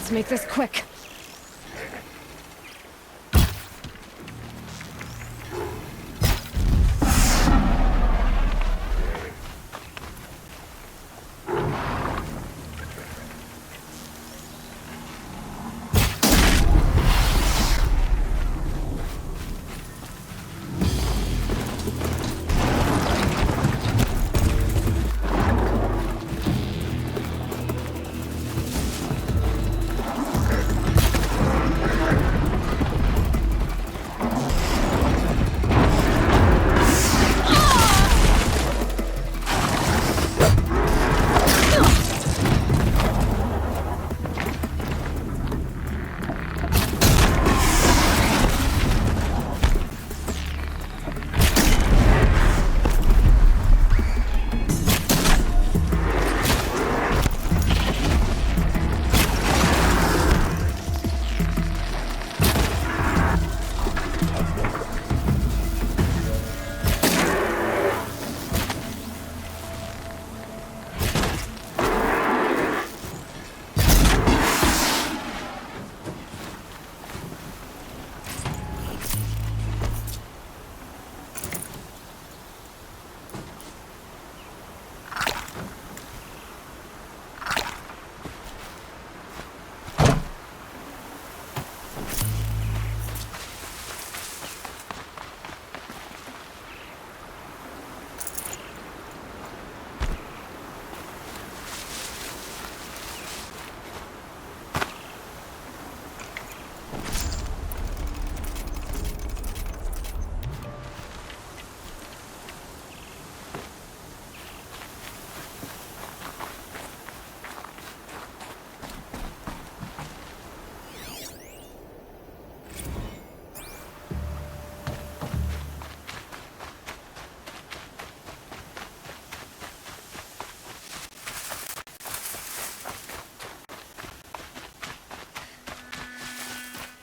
Let's make this quick.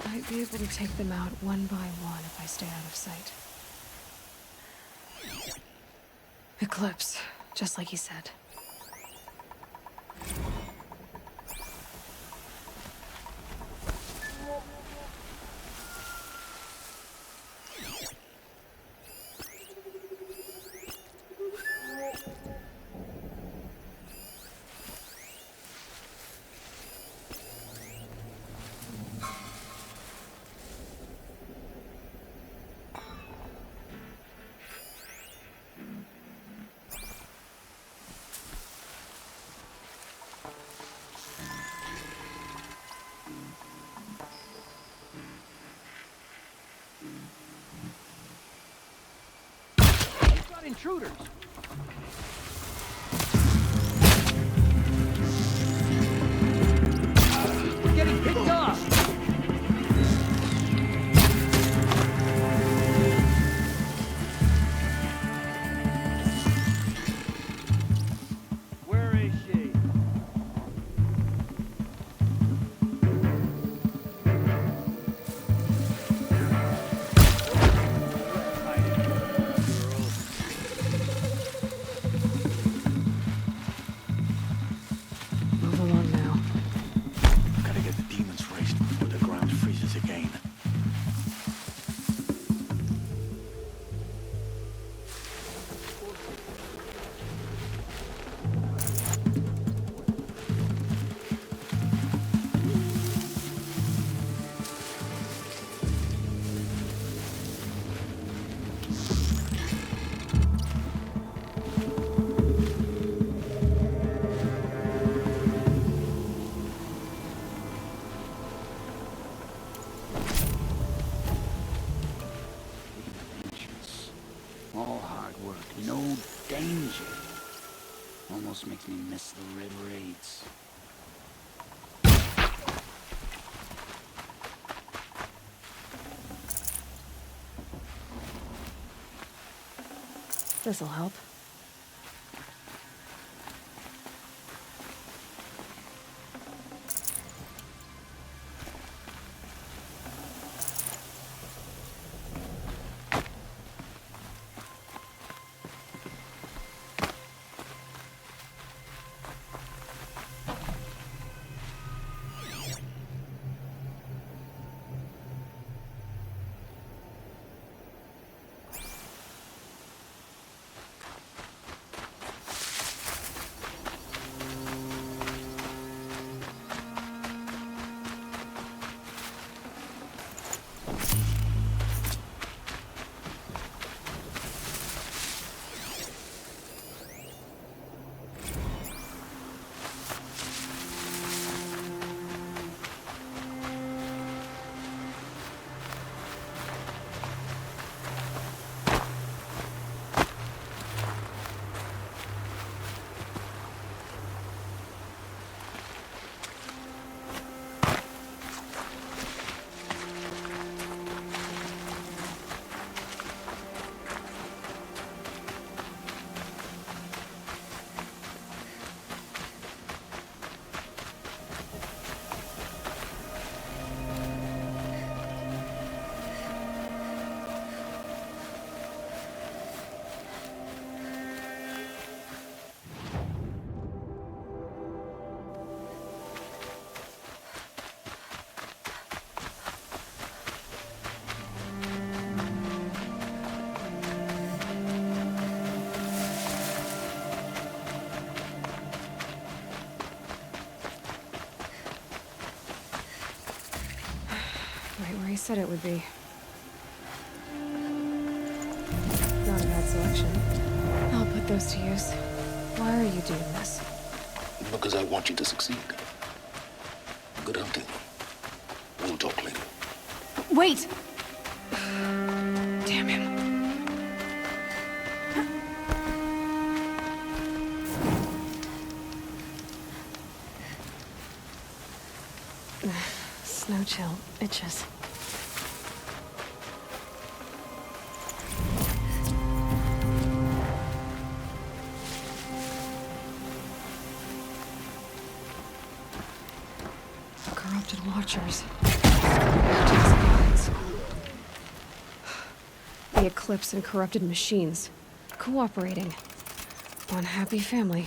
I'd be able to take them out one by one if I stay out of sight. Eclipse, just like he said. Intruders! We're getting picked up! Where is she? Move along now. Gotta get the demons raised before the ground freezes again. All hard work, no danger. Almost makes me miss the red raids. This'll help. Right where he said it would be. Not a bad selection. I'll put those to use. Why are you doing this? Because I want you to succeed. Good hunting. We'll talk later. Wait! Damn him. Snow chill. Itches. Corrupted watchers. Guides. The Eclipse and corrupted machines. Cooperating. One happy family.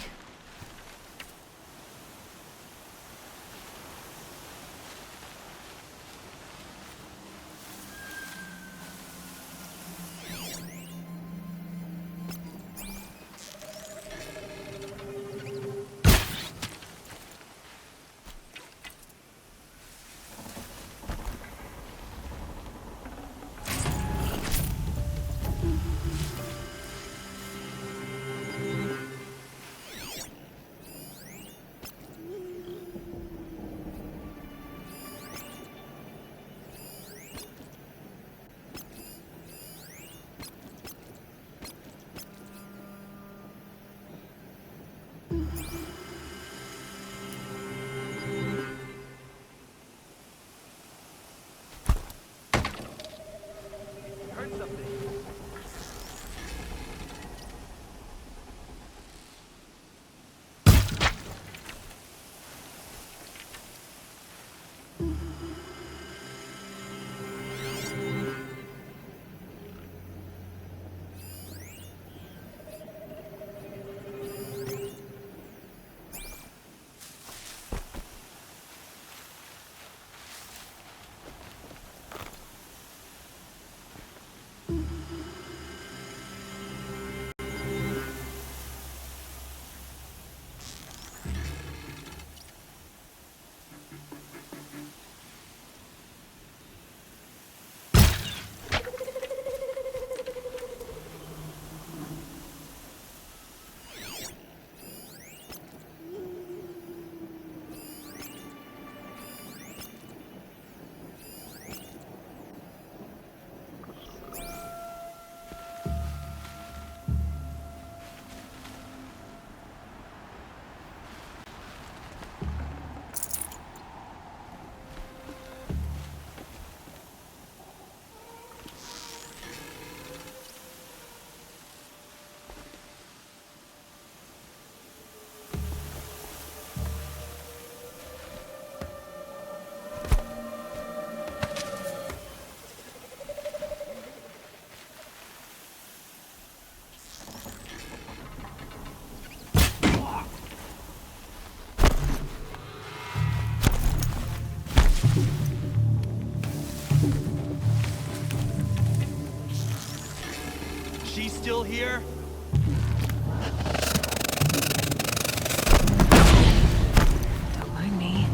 Heard something. She's still here? Don't mind me.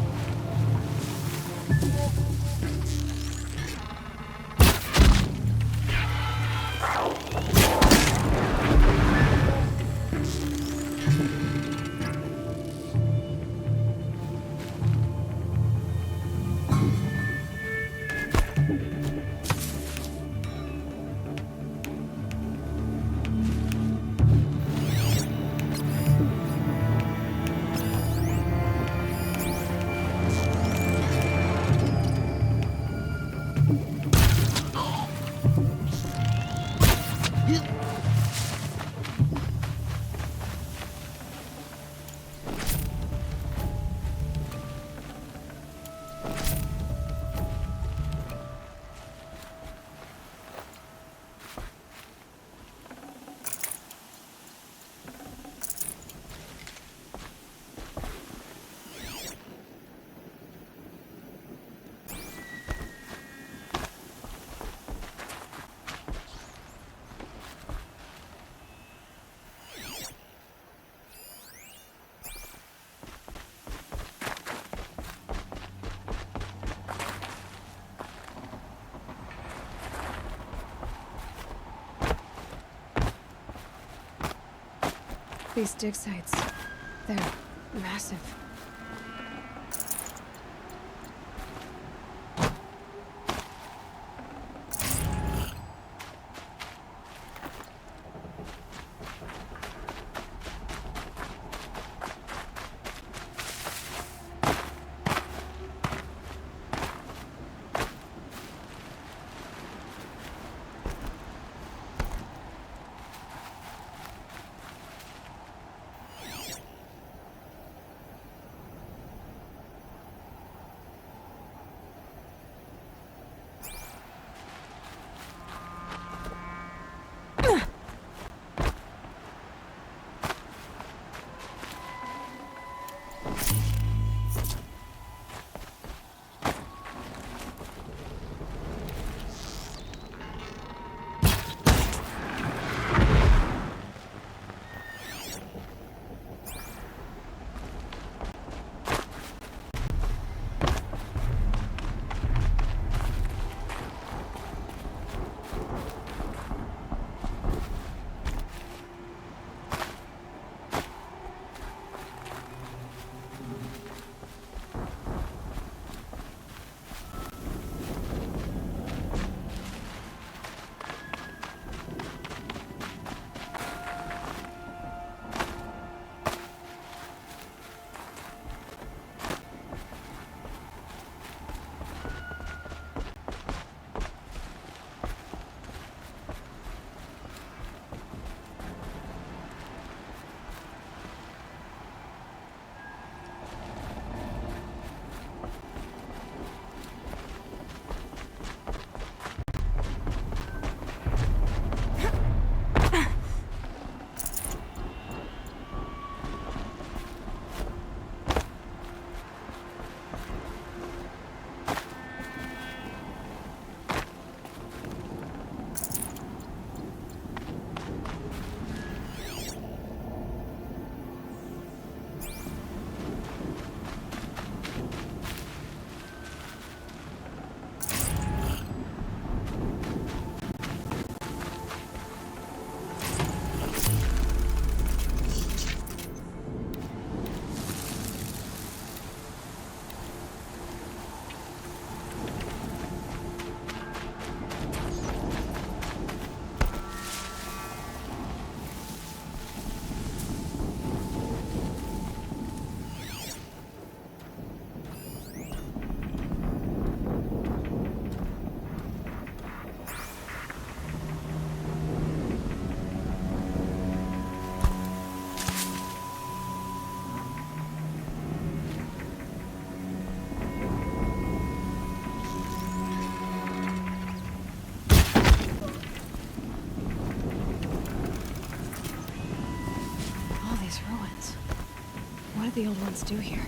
These dig sites, they're massive. What did the old ones do here?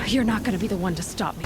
You're not gonna be the one to stop me.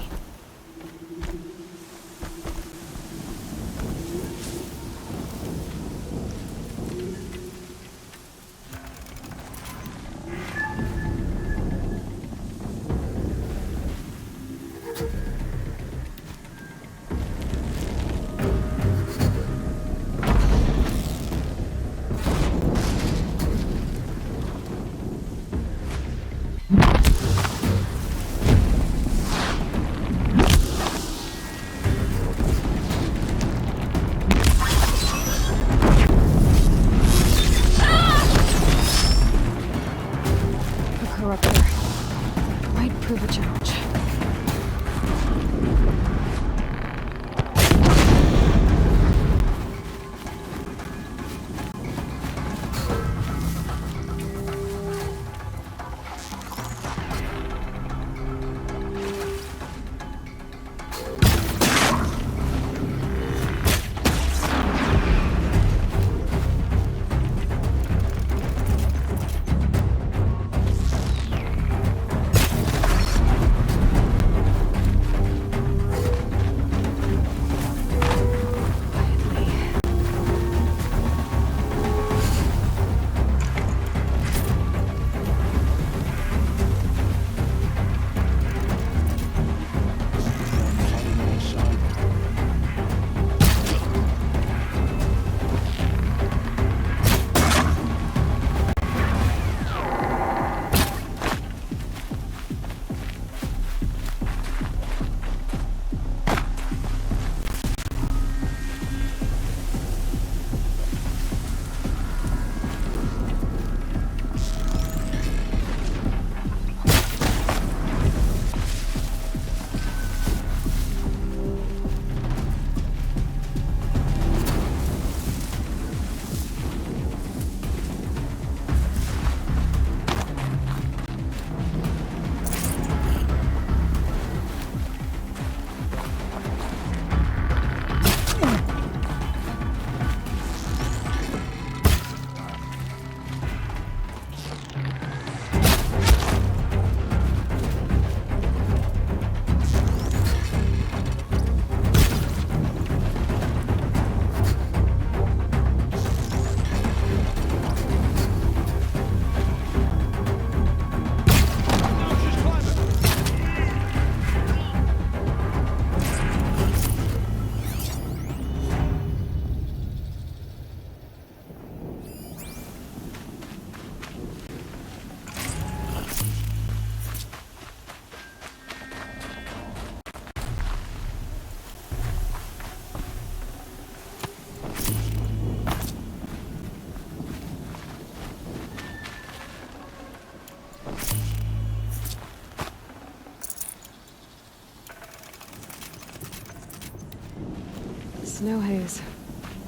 no haze.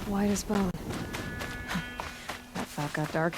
White as bone. That thought got dark.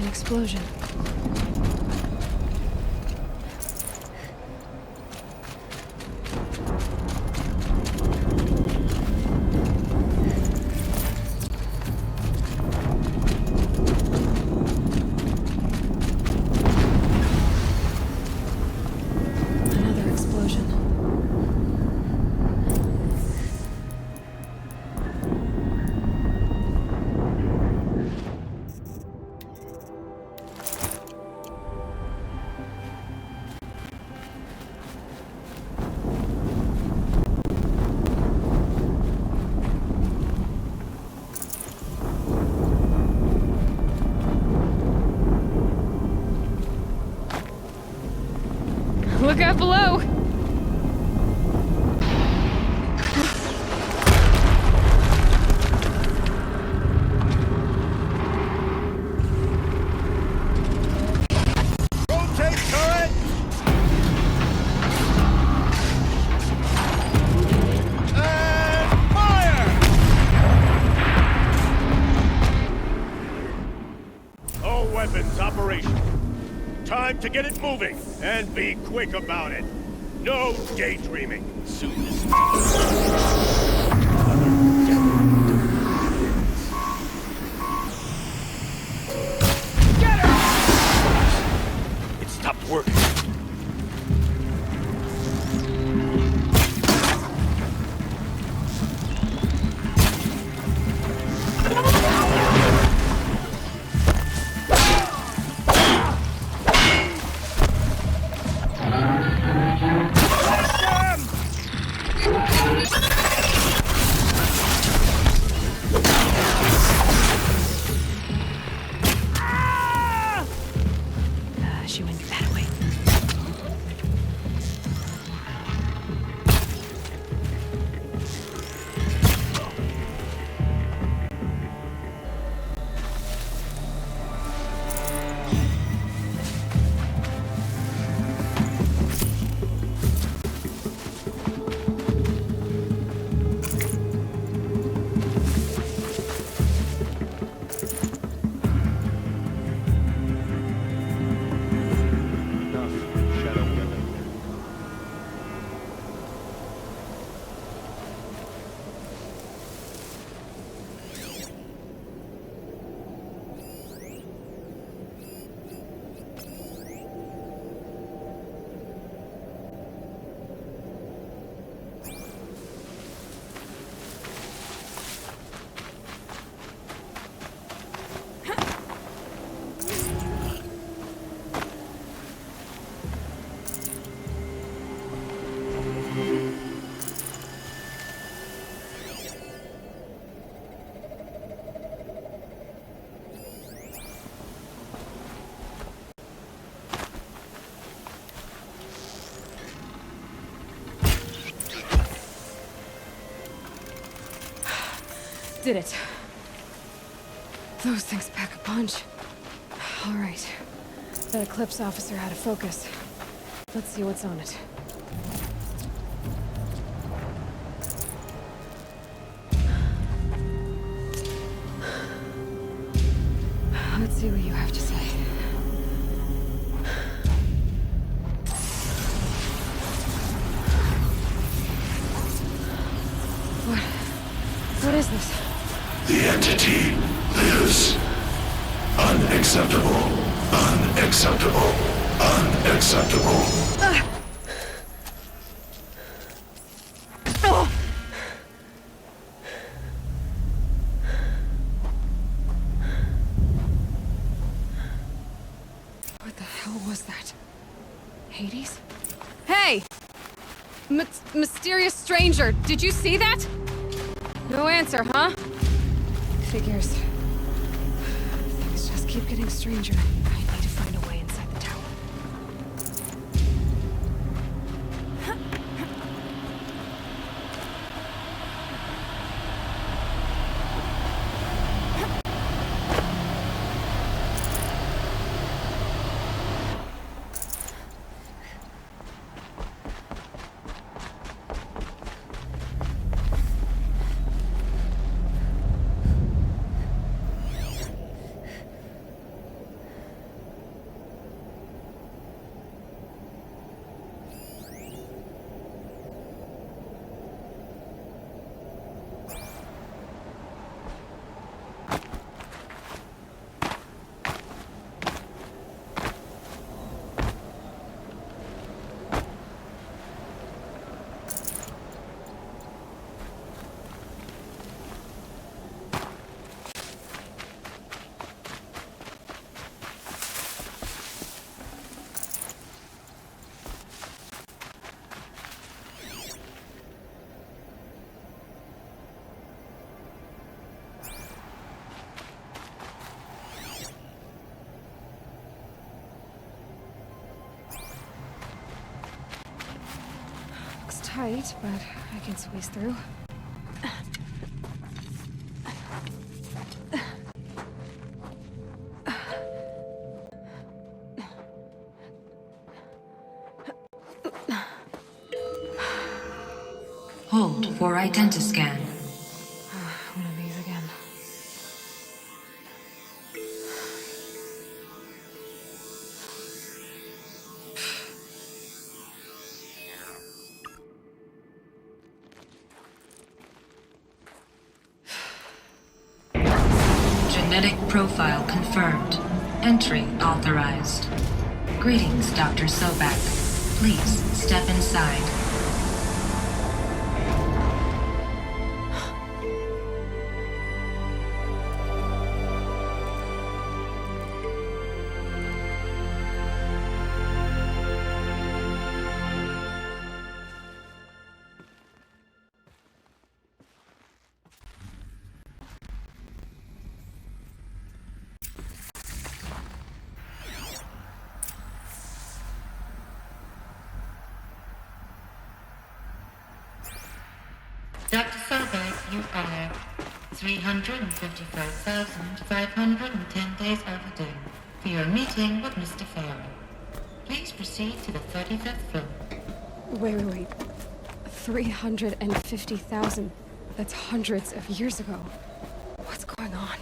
Explosion. Another explosion. Look out below! Rotate turret! And fire! All weapons operational. Time to get it moving, and be quick about it. No daydreaming. Soon this Get her! It stopped working. She went that way. Did it. Those things pack a punch. All right. That Eclipse officer had a focus. Let's see what's on it. Let's see what you have to say. What is this? The entity lives. Unacceptable. Unacceptable. Unacceptable. What the hell was that? Hades? Hey! Mysterious stranger, did you see that? No answer, huh? Figures. Things just keep getting stranger. I need to find a way inside the tower. Tight, but I can squeeze through. Hold for identiscan. One of these again. Genetic profile confirmed. Entry authorized. Greetings, Dr. Sobek. Please step inside. Dr. Sobek, you are 355,510 days overdue for your meeting with Mr. Farrell. Please proceed to the 35th floor. Wait. 350,000. That's hundreds of years ago. What's going on?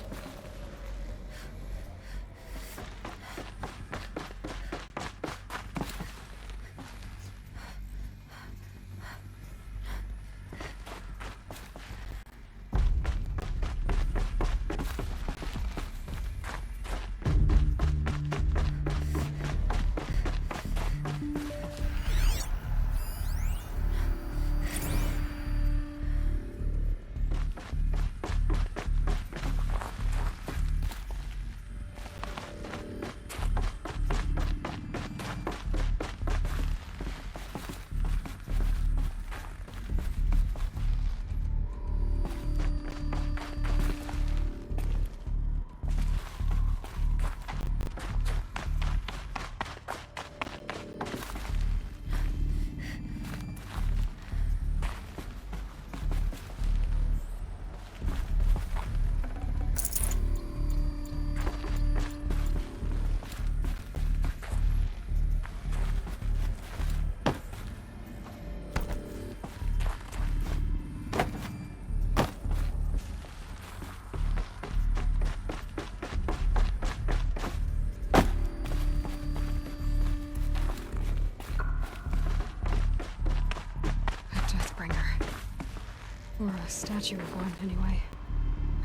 statue of one, anyway.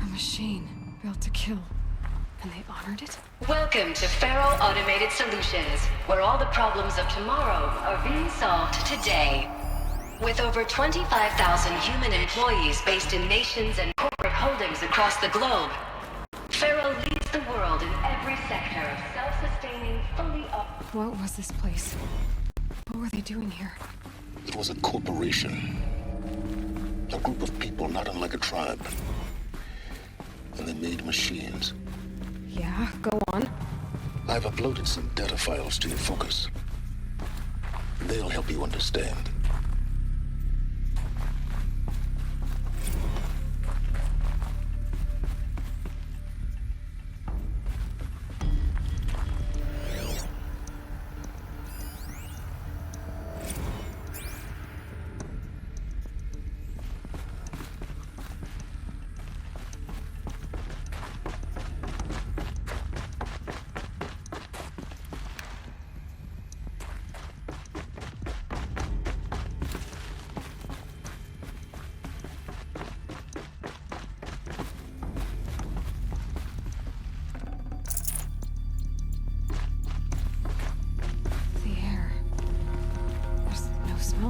A machine built to kill. And they honored it? Welcome to Faro Automated Solutions, where all the problems of tomorrow are being solved today. With over 25,000 human employees based in nations and corporate holdings across the globe, Faro leads the world in every sector of self-sustaining, fully up. What was this place? What were they doing here? It was a corporation. A group of people not unlike a tribe. And they made machines. Yeah, go on. I've uploaded some data files to your focus. They'll help you understand.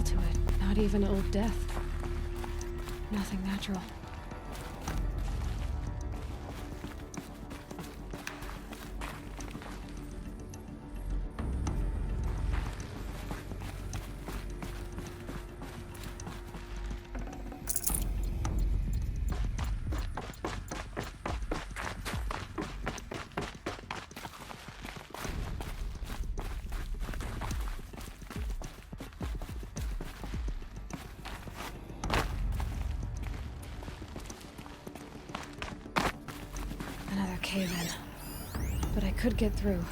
To it. Not even old death. Nothing natural. Cave-in. But I could get through.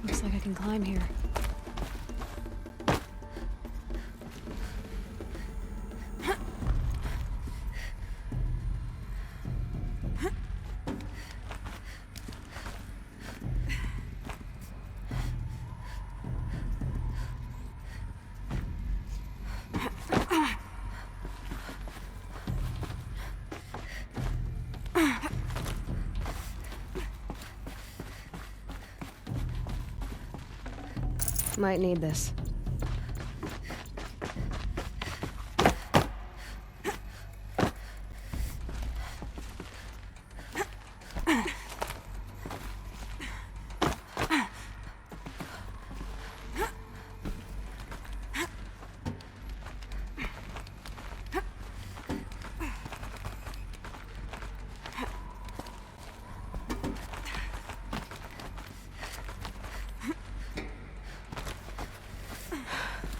Looks like I can climb here. Might need this.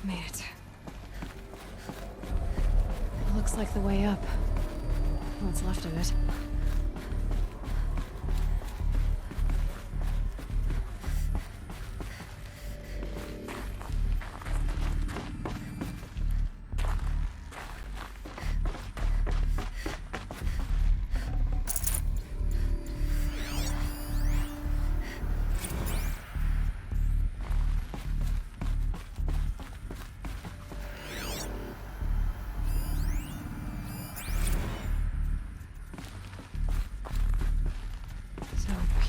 Made it. Looks like the way up. What's left of it.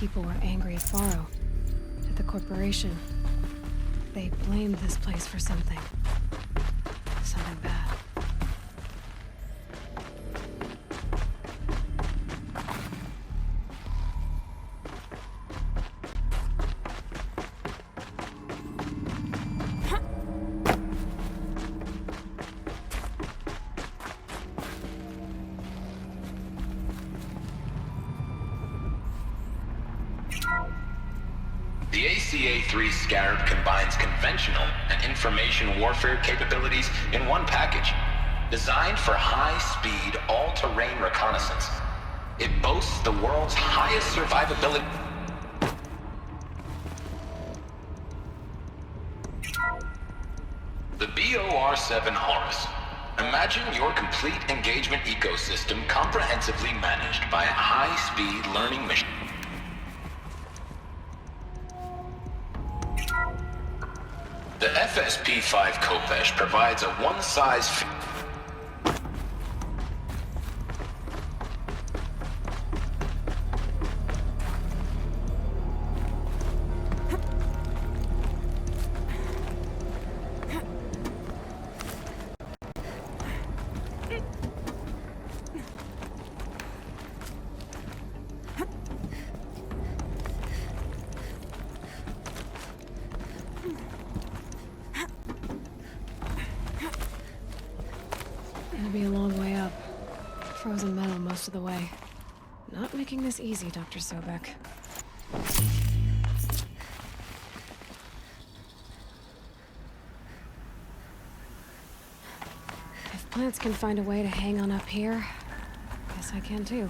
People were angry at Faro, at the corporation. They blamed this place for something. Something bad. The ACA-3 Scarab combines conventional and information warfare capabilities in one package, designed for high-speed, all-terrain reconnaissance. It boasts the world's highest survivability. BOR-7 Horus. Imagine your complete engagement ecosystem comprehensively managed by a high-speed learning machine. The FSP-5 Khopesh provides a one-size-fits Gonna be a long way up. Frozen metal most of the way. Not making this easy, Dr. Sobek. If plants can find a way to hang on up here, guess I can too.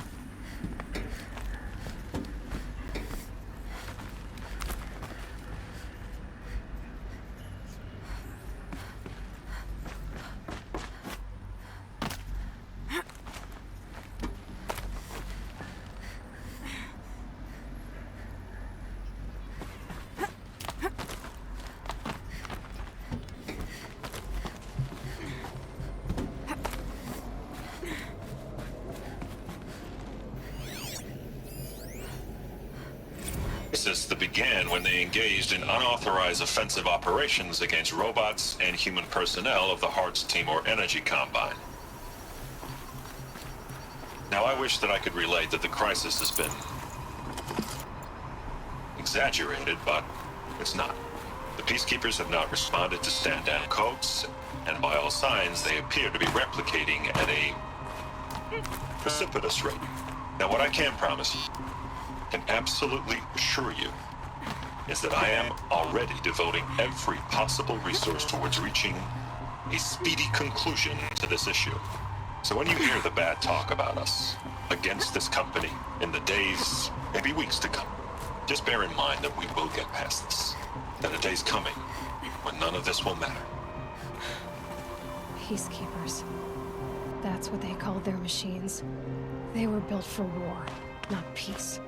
That began when they engaged in unauthorized offensive operations against robots and human personnel of the Hearts Timor Energy Combine. Now, I wish that I could relate that the crisis has been exaggerated, but it's not. The Peacekeepers have not responded to stand-down codes, and by all signs, they appear to be replicating at a precipitous rate. Now, what I can promise you, can absolutely assure you, is that I am already devoting every possible resource towards reaching a speedy conclusion to this issue. So when you hear the bad talk about us against this company in the days, maybe weeks to come, just bear in mind that we will get past this. That a day's coming when none of this will matter. Peacekeepers. That's what they called their machines. They were built for war, not peace.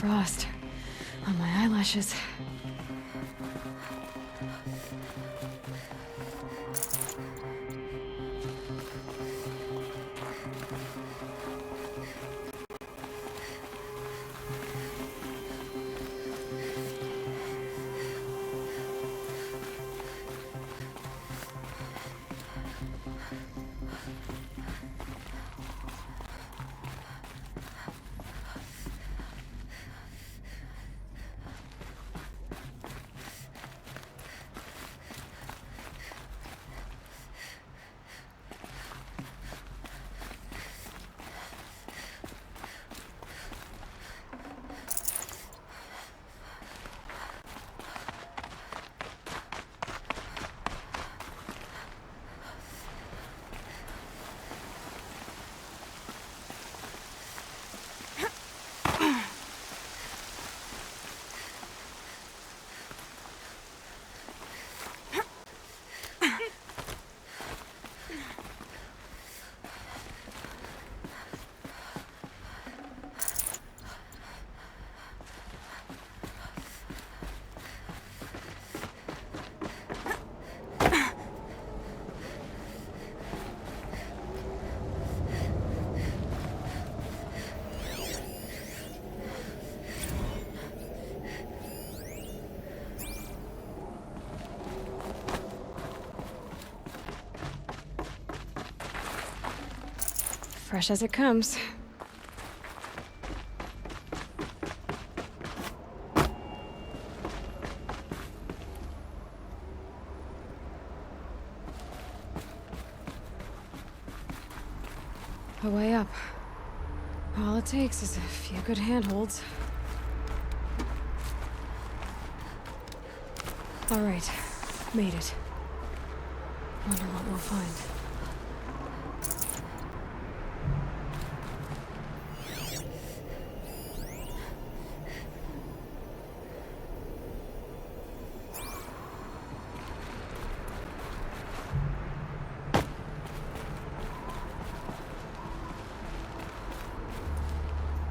Frost on my eyelashes. Fresh as it comes. A way up. All it takes is a few good handholds. All right, made it. Wonder what we'll find.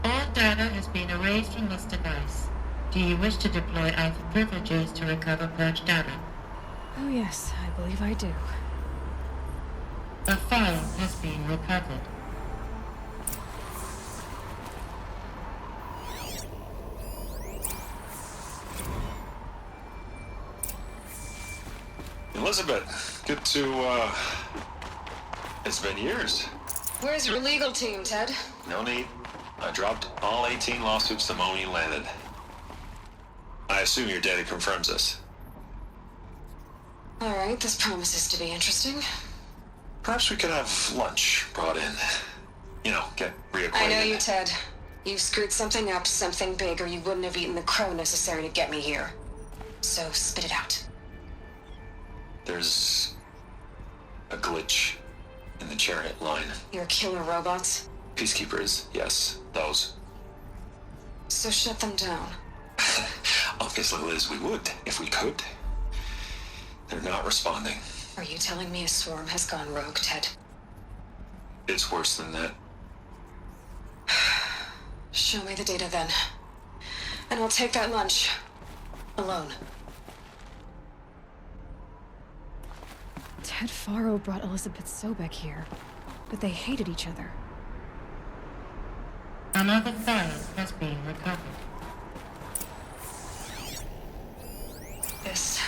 All data has been erased from this device. Do you wish to deploy Alpha privileges to recover purged data? Oh yes, I believe I do. A file has been recovered. Elizabeth, good to, it's been years. Where's your legal team, Ted? No need. I dropped all 18 lawsuits the moment you landed. I assume your data confirms this. All right, this promises to be interesting. Perhaps we could have lunch brought in. You know, get reacquainted. I know you, Ted. You screwed something up, something big, or you wouldn't have eaten the crow necessary to get me here. So spit it out. There's a glitch in the chariot line. Your killer robots? Peacekeepers, yes, those. So shut them down. Obviously, Liz, we would, if we could. They're not responding. Are you telling me a swarm has gone rogue, Ted? It's worse than that. Show me the data then. And I'll take that lunch. Alone. Ted Faro brought Elizabeth Sobek here, but they hated each other. Another file has been recovered. This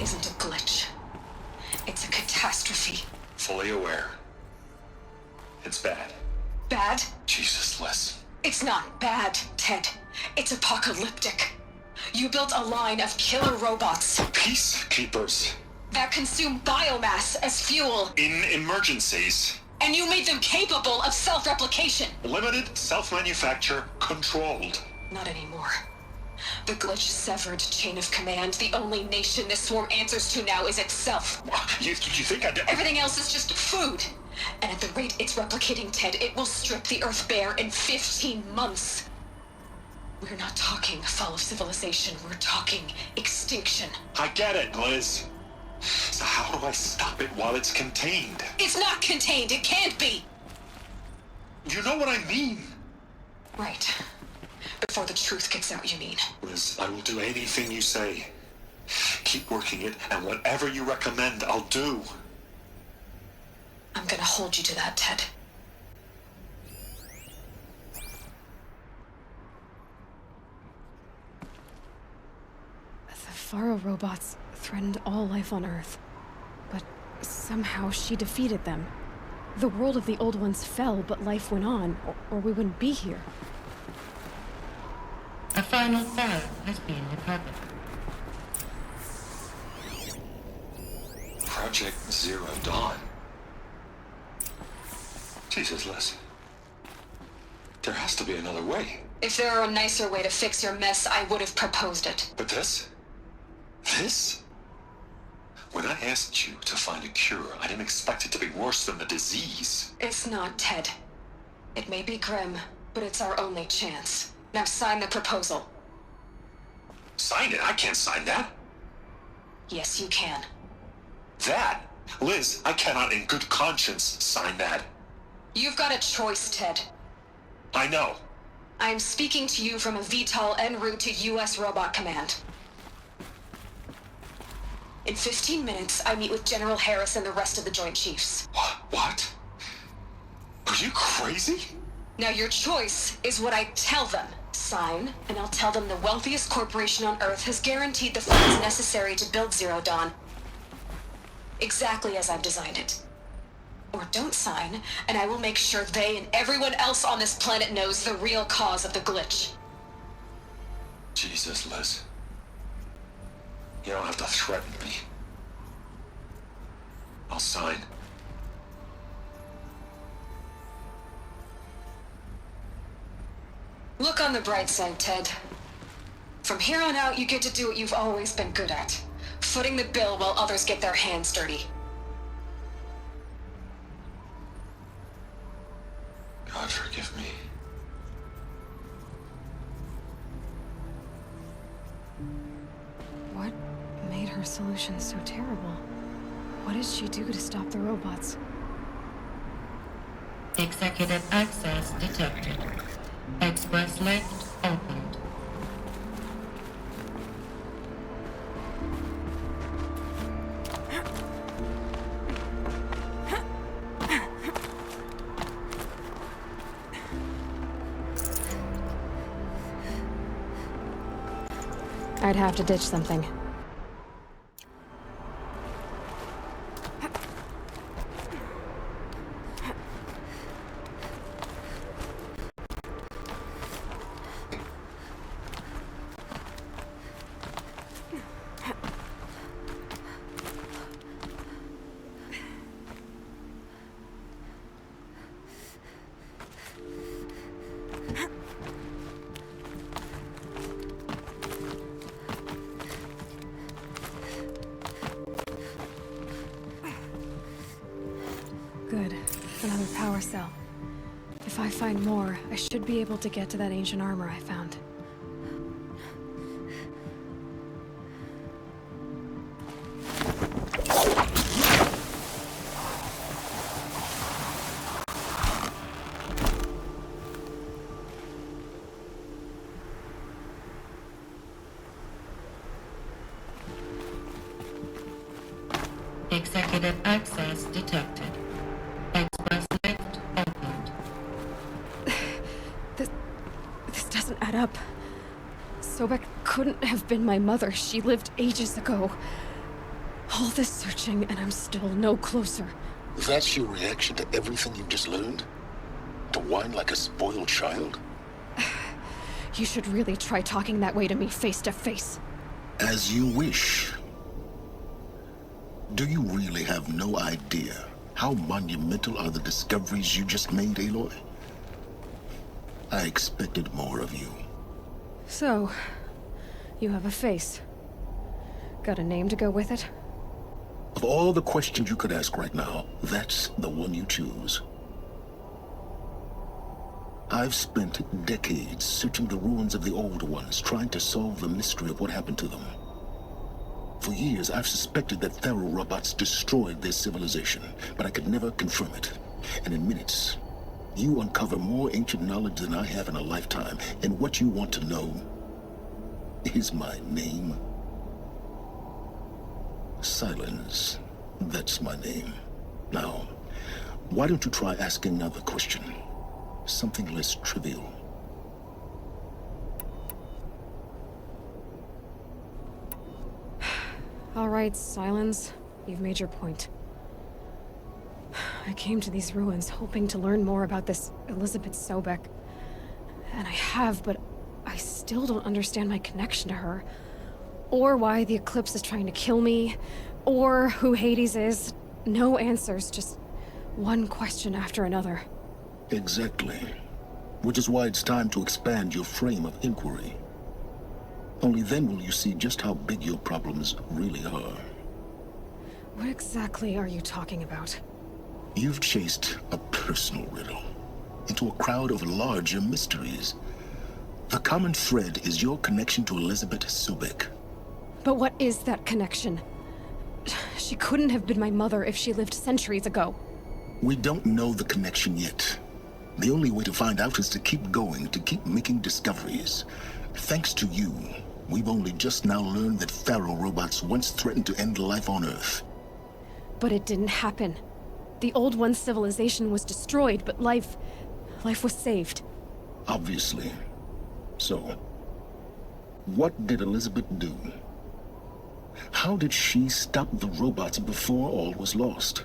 isn't a glitch. It's a catastrophe. Fully aware. It's bad. Bad? Jesus, Liz. It's not bad, Ted. It's apocalyptic. You built a line of killer robots Peacekeepers. that consume biomass as fuel, In emergencies. and you made them capable of self-replication. Limited, self-manufacture, controlled. Not anymore. The glitch severed chain of command. The only nation this swarm answers to now is itself. You think I did? Everything else is just food. And at the rate it's replicating, Ted, it will strip the Earth bare in 15 months. We're not talking fall of civilization. We're talking extinction. I get it, Liz. So how do I stop it while it's contained? It's not contained. It can't be. You know what I mean. Right. Before the truth gets out, you mean? Liz, I will do anything you say. Keep working it, and whatever you recommend, I'll do. I'm gonna hold you to that, Ted. The Faro robots threatened all life on Earth. But somehow she defeated them. The world of the old ones fell, but life went on, or we wouldn't be here. A final file has been recovered. Project Zero Dawn. Jesus, Liz. There has to be another way. If there were a nicer way to fix your mess, I would have proposed it. But this? This? When I asked you to find a cure, I didn't expect it to be worse than the disease. It's not, Ted. It may be grim, but it's our only chance. Now sign the proposal. Sign it? I can't sign that. Yes, you can. That? Liz, I cannot in good conscience sign that. You've got a choice, Ted. I know. I am speaking to you from a VTOL en route to U.S. Robot Command. In 15 minutes, I meet with General Harris and the rest of the Joint Chiefs. What? Are you crazy? Now your choice is what I tell them. Sign, and I'll tell them the wealthiest corporation on Earth has guaranteed the funds necessary to build Zero Dawn. Exactly as I've designed it. or don't sign, and I will make sure they and everyone else on this planet knows the real cause of the glitch. Jesus, Liz. You don't have to threaten me. I'll sign. Look on the bright side, Ted. From here on out, you get to do what you've always been good at. Footing the bill while others get their hands dirty. God forgive me. What made her solution so terrible? What did she do to stop the robots? Executive access detected. Express lift opened. I'd have to ditch something. Good. Another power cell. If I find more, I should be able to get to that ancient armor I found. Executive access detected. Express lift opened. This doesn't add up. Sobek couldn't have been my mother. She lived ages ago. All this searching, and I'm still no closer. That's your reaction to everything you've just learned? To whine like a spoiled child? You should really try talking that way to me face to face. As you wish. Do you really have no idea how monumental are the discoveries you just made, Aloy? I expected more of you. So, you have a face. Got a name to go with it? Of all the questions you could ask right now, that's the one you choose. I've spent decades searching the ruins of the old ones, trying to solve the mystery of what happened to them. For years, I've suspected that Thero robots destroyed their civilization, but I could never confirm it. And in minutes, you uncover more ancient knowledge than I have in a lifetime, and what you want to know is my name. Silence. That's my name. Now, why don't you try asking another question? Something less trivial. All right, Silence. You've made your point. I came to these ruins hoping to learn more about this Elizabeth Sobek. And I have, but I still don't understand my connection to her. Or why the Eclipse is trying to kill me. Or who Hades is. No answers, just one question after another. Exactly. Which is why it's time to expand your frame of inquiry. Only then will you see just how big your problems really are. What exactly are you talking about? You've chased a personal riddle into a crowd of larger mysteries. The common thread is your connection to Elizabeth Sobek. But what is that connection? She couldn't have been my mother if she lived centuries ago. We don't know the connection yet. The only way to find out is to keep going, to keep making discoveries. Thanks to you, we've only just now learned that Thero robots once threatened to end life on Earth. But it didn't happen. The Old One's civilization was destroyed, but life was saved. Obviously. So, what did Elizabeth do? How did she stop the robots before all was lost?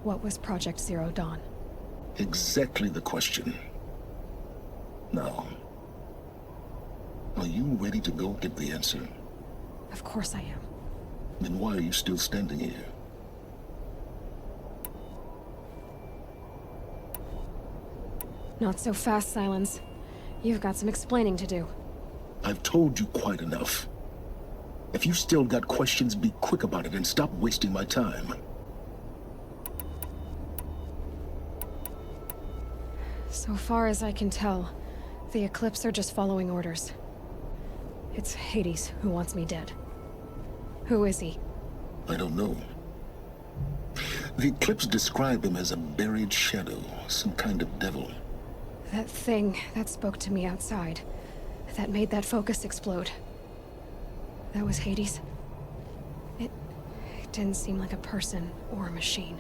What was Project Zero Dawn? Exactly the question. Now, are you ready to go get the answer? Of course I am. Then why are you still standing here? Not so fast, Silence. You've got some explaining to do. I've told you quite enough. If you've still got questions, be quick about it and stop wasting my time. So far as I can tell, the Eclipse are just following orders. It's Hades who wants me dead. Who is he? I don't know. The Eclipse describe him as a buried shadow, some kind of devil. That thing that spoke to me outside, that made that focus explode. That was Hades? It didn't seem like a person or a machine.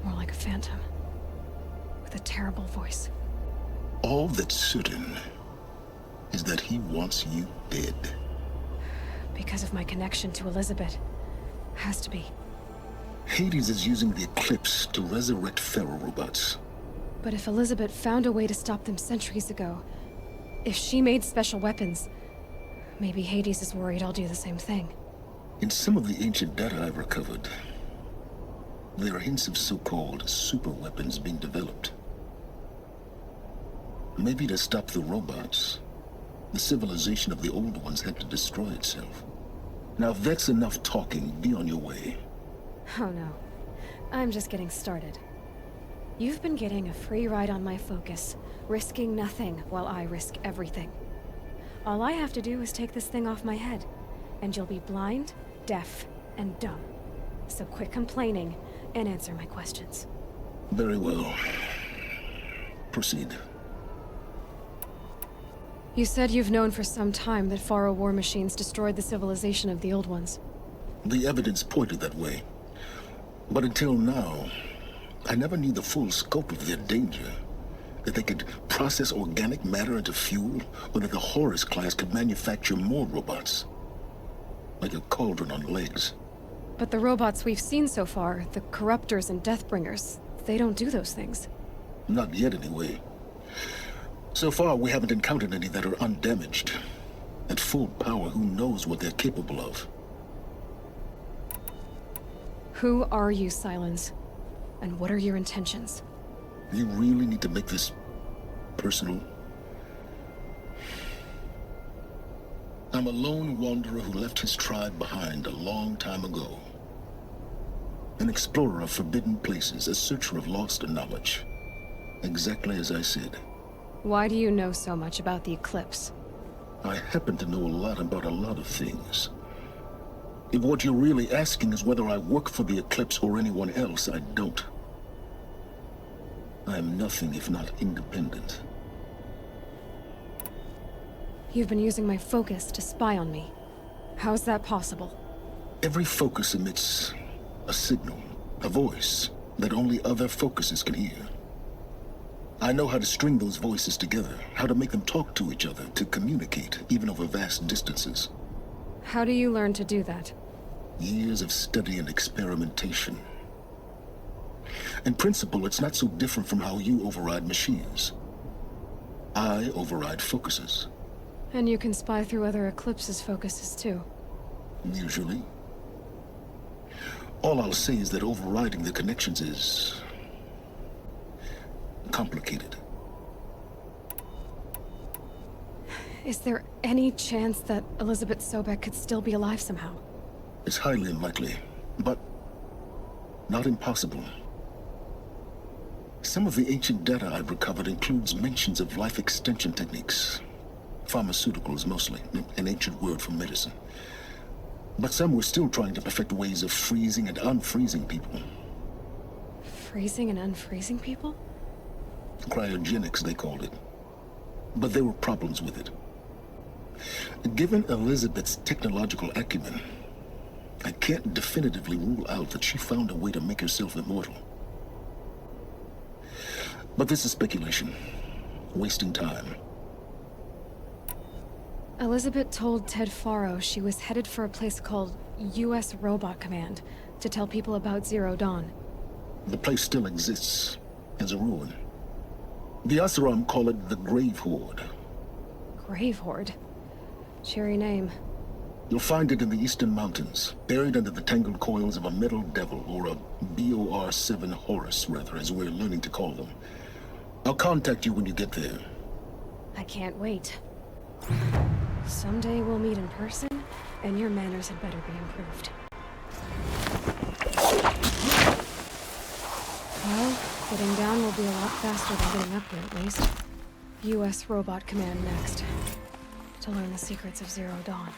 More like a phantom. With a terrible voice. All that's certain is that he wants you dead. Because of my connection to Elizabeth. Has to be. Hades is using the Eclipse to resurrect Faro robots. But if Elizabeth found a way to stop them centuries ago, if she made special weapons, maybe Hades is worried I'll do the same thing. In some of the ancient data I've recovered, there are hints of so-called super weapons being developed. Maybe to stop the robots, the civilization of the old ones had to destroy itself. Now if that's enough talking, be on your way. Oh no. I'm just getting started. You've been getting a free ride on my focus, risking nothing while I risk everything. All I have to do is take this thing off my head, and you'll be blind, deaf, and dumb. So quit complaining and answer my questions. Very well. Proceed. You said you've known for some time that Faro war machines destroyed the civilization of the old ones. The evidence pointed that way. But until now, I never knew the full scope of their danger. That they could process organic matter into fuel, or that the Horus class could manufacture more robots. Like a cauldron on legs. But the robots we've seen so far, the Corruptors and Deathbringers, they don't do those things. Not yet, anyway. So far, we haven't encountered any that are undamaged. At full power, who knows what they're capable of? Who are you, Silence? And what are your intentions? You really need to make this personal? I'm a lone wanderer who left his tribe behind a long time ago. An explorer of forbidden places, a searcher of lost knowledge. Exactly as I said. Why do you know so much about the Eclipse? I happen to know a lot about a lot of things. If what you're really asking is whether I work for the Eclipse or anyone else, I don't. I am nothing if not independent. You've been using my focus to spy on me. How's that possible? Every focus emits a signal, a voice, that only other focuses can hear. I know how to string those voices together, how to make them talk to each other, to communicate, even over vast distances. How do you learn to do that? Years of study and experimentation. In principle, it's not so different from how you override machines. I override focuses. And you can spy through other Eclipse's focuses too. Usually. All I'll say is that overriding the connections is complicated. Is there any chance that Elizabeth Sobek could still be alive somehow? It's highly unlikely, but not impossible. Some of the ancient data I've recovered includes mentions of life extension techniques. Pharmaceuticals, mostly, an ancient word for medicine. But some were still trying to perfect ways of freezing and unfreezing people. Freezing and unfreezing people? Cryogenics, they called it. But there were problems with it. Given Elizabeth's technological acumen, I can't definitively rule out that she found a way to make herself immortal. But this is speculation. Wasting time. Elizabeth told Ted Faro she was headed for a place called U.S. Robot Command to tell people about Zero Dawn. The place still exists as a ruin. The Asaram call it the Grave Horde. Grave Horde? Cheery name. You'll find it in the Eastern Mountains, buried under the tangled coils of a metal devil, or a BOR-7 Horus, rather, as we're learning to call them. I'll contact you when you get there. I can't wait. Someday we'll meet in person, and your manners had better be improved. Well, getting down will be a lot faster than getting up here, at least. U.S. Robot Command next. To learn the secrets of Zero Dawn.